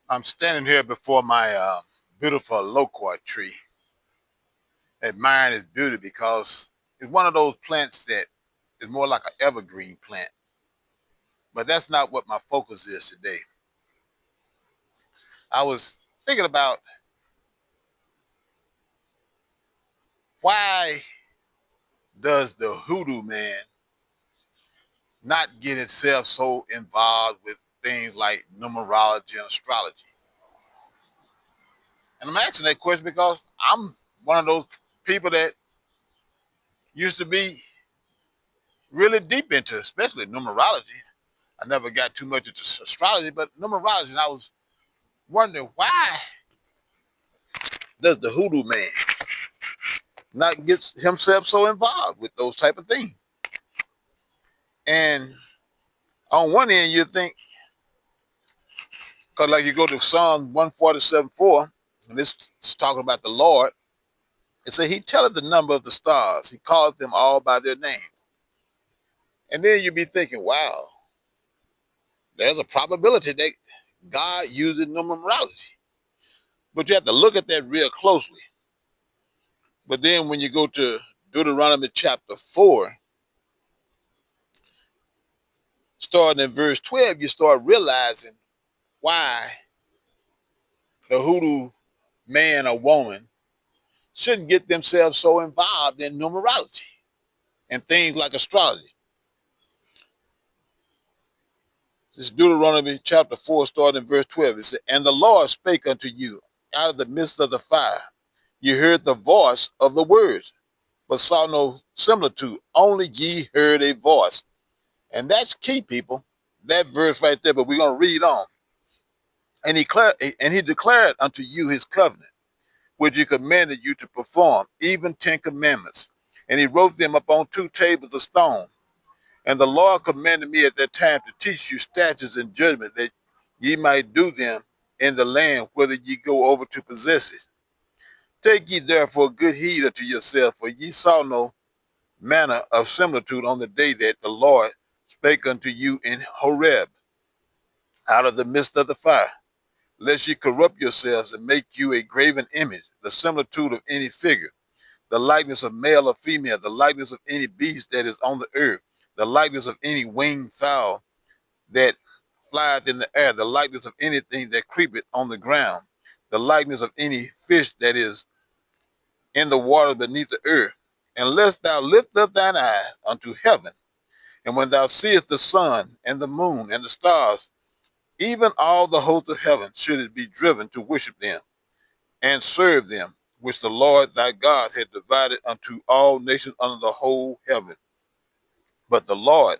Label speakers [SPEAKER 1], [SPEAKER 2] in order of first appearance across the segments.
[SPEAKER 1] I'm standing here before my beautiful loquat tree, admiring its beauty because it's one of those plants that is more like an evergreen plant. But that's not what my focus is today. I was thinking about why does the hoodoo man not get itself so involved with things like numerology and astrology? And I'm asking that question because I'm one of those people that used to be really deep into, especially numerology. I never got too much into astrology, but numerology, and I was wondering why does the hoodoo man not get himself so involved with those type of things? And on one end, you think, because like you go to Psalm 147:4, and this is talking about the Lord, it says he telleth the number of the stars. He calleth them all by their name. And then you'd be thinking, wow, there's a probability that God uses numerology. But you have to look at that real closely. But then when you go to Deuteronomy chapter 4, starting in verse 12, you start realizing why the hoodoo man or woman shouldn't get themselves so involved in numerology and things like astrology. This is Deuteronomy chapter 4, starting in verse 12. It says, and the Lord spake unto you out of the midst of the fire. You heard the voice of the words, but saw no similitude. Only ye heard a voice. And that's key, people. That verse right there, but we're going to read on. And he declared unto you his covenant, which he commanded you to perform, even 10 commandments. And he wrote them upon 2 tables of stone. And the Lord commanded me at that time to teach you statutes and judgment, that ye might do them in the land whither ye go over to possess it. Take ye therefore good heed unto yourself, for ye saw no manner of similitude on the day that the Lord spake unto you in Horeb, out of the midst of the fire, lest ye corrupt yourselves and make you a graven image, the similitude of any figure, the likeness of male or female, the likeness of any beast that is on the earth, the likeness of any winged fowl that flieth in the air, the likeness of anything that creepeth on the ground, the likeness of any fish that is in the water beneath the earth. Unless thou lift up thine eyes unto heaven, and when thou seest the sun and the moon and the stars, even all the host of heaven, should it be driven to worship them and serve them, which the Lord thy God had divided unto all nations under the whole heaven. But the Lord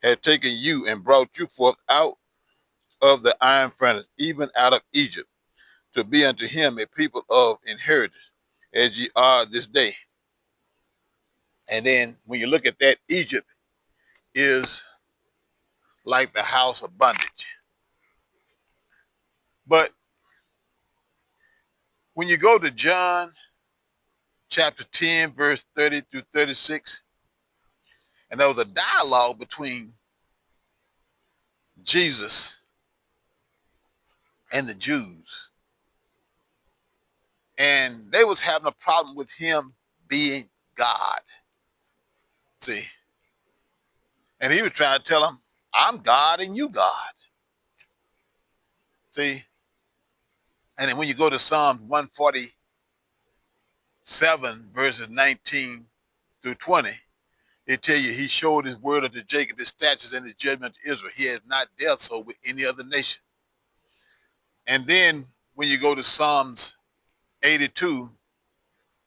[SPEAKER 1] had taken you and brought you forth out of the iron furnace, even out of Egypt, to be unto him a people of inheritance, as ye are this day. And then when you look at that, Egypt is like the house of bondage. But when you go to John chapter 10, verse 30 through 36, and there was a dialogue between Jesus and the Jews. And they was having a problem with him being God. See? And he was trying to tell them, I'm God and you God. See? And then when you go to Psalm 147, verses 19 through 20, it tell you he showed his word unto Jacob, his statutes and his judgment to Israel. He has not dealt so with any other nation. And then when you go to Psalms 82,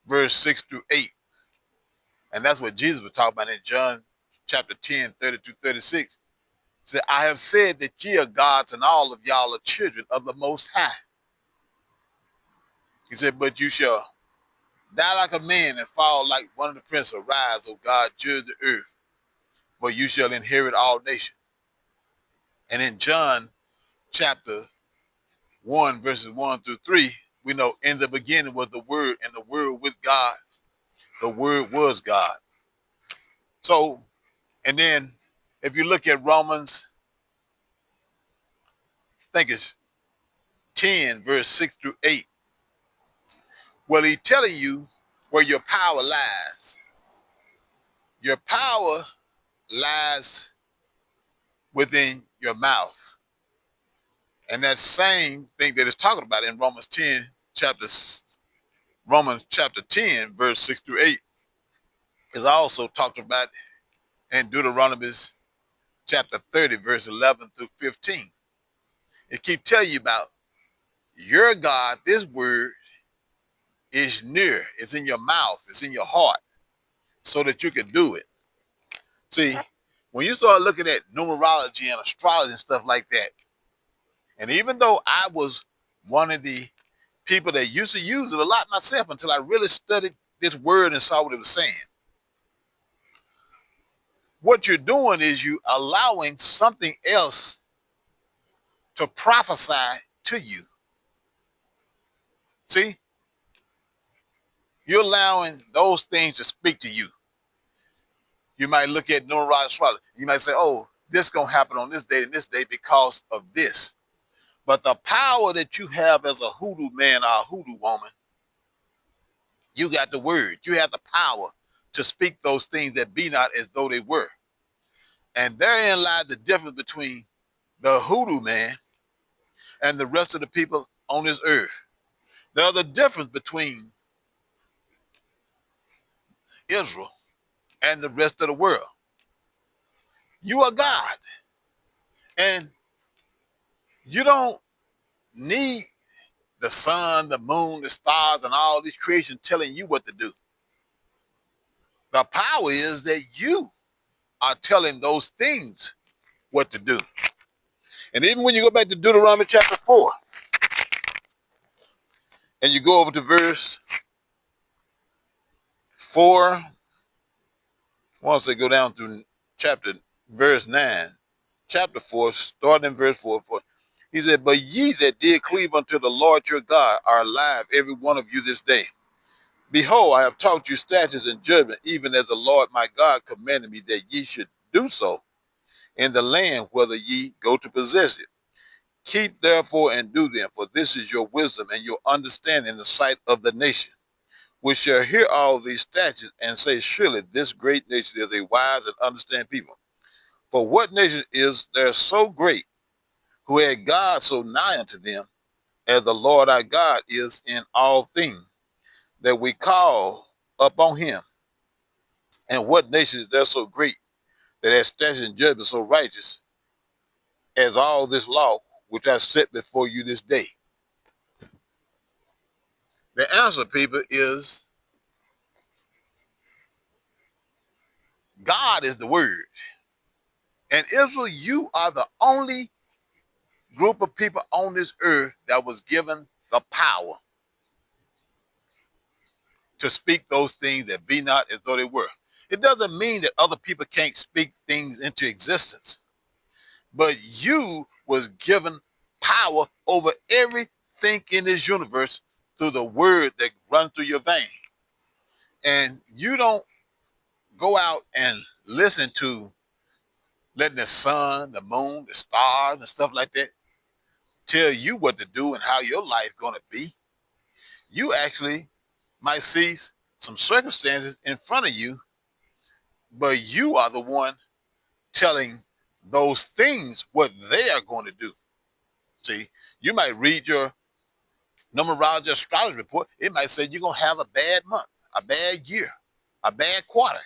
[SPEAKER 1] verse 6 through 8, and that's what Jesus was talking about in John chapter 10, 30 through 36. Said, I have said that ye are gods and all of y'all are children of the Most High. He said, but you shall die like a man and fall like one of the princes. Arise, O God, judge the earth, for you shall inherit all nations. And in John chapter 1, verses 1 through 3, we know in the beginning was the Word, and the Word with God. The Word was God. So, and then if you look at Romans think it's 10, verse 6 through 8. Well, he's telling you where your power lies. Your power lies within your mouth. And that same thing that it's talking about in Romans chapter 10, verse 6 through 8, is also talked about in Deuteronomy chapter 30, verse 11 through 15. It keeps telling you about your God. This word is near. It's in your mouth. It's in your heart so that you can do it. See, when you start looking at numerology and astrology and stuff like that, and even though I was one of the people that used to use it a lot myself until I really studied this word and saw what it was saying, what you're doing is you allowing something else to prophesy to you. See, you're allowing those things to speak to you. You might look at numerology astrology. You might say, oh, this is going to happen on this day and this day because of this. But the power that you have as a hoodoo man or a hoodoo woman, you got the word. You have the power to speak those things that be not as though they were. And therein lies the difference between the hoodoo man and the rest of the people on this earth. There's a difference between Israel and the rest of the world. You are God. And you don't need the sun, the moon, the stars, and all these creations telling you what to do. The power is that you are telling those things what to do. And even when you go back to Deuteronomy chapter 4, and you go over to verse 4, once they go down through verse 9, chapter 4, starting in verse 4, he said, but ye that did cleave unto the Lord your God are alive, every one of you this day. Behold, I have taught you statutes and judgment, even as the Lord my God commanded me that ye should do so in the land whether ye go to possess it. Keep therefore and do them, for this is your wisdom and your understanding in the sight of the nation, which shall hear all these statutes and say, surely this great nation is a wise and understanding people. For what nation is there so great, who had God so nigh unto them, as the Lord our God is in all things, that we call upon him? And what nation is there so great, that has statutes and judgment so righteous, as all this law which I set before you this day? The answer, people, is God is the word. And Israel, you are the only group of people on this earth that was given the power to speak those things that be not as though they were. It doesn't mean that other people can't speak things into existence, but you was given power over everything in this universe through the word that runs through your vein. And you don't go out and listen to letting the sun, the moon, the stars, and stuff like that tell you what to do and how your life going to be. You actually might see some circumstances in front of you, but you are the one telling those things what they are going to do. See, you might read your numerology astrology report. It might say you're going to have a bad month, a bad year, a bad quarter.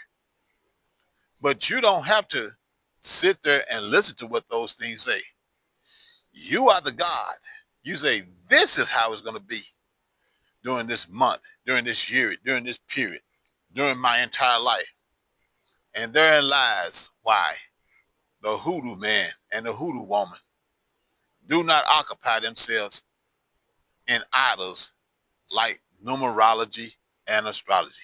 [SPEAKER 1] But you don't have to sit there and listen to what those things say. You are the God. You say, this is how it's going to be during this month, during this year, during this period, during my entire life. And therein lies why the hoodoo man and the hoodoo woman do not occupy themselves in idols like numerology and astrology.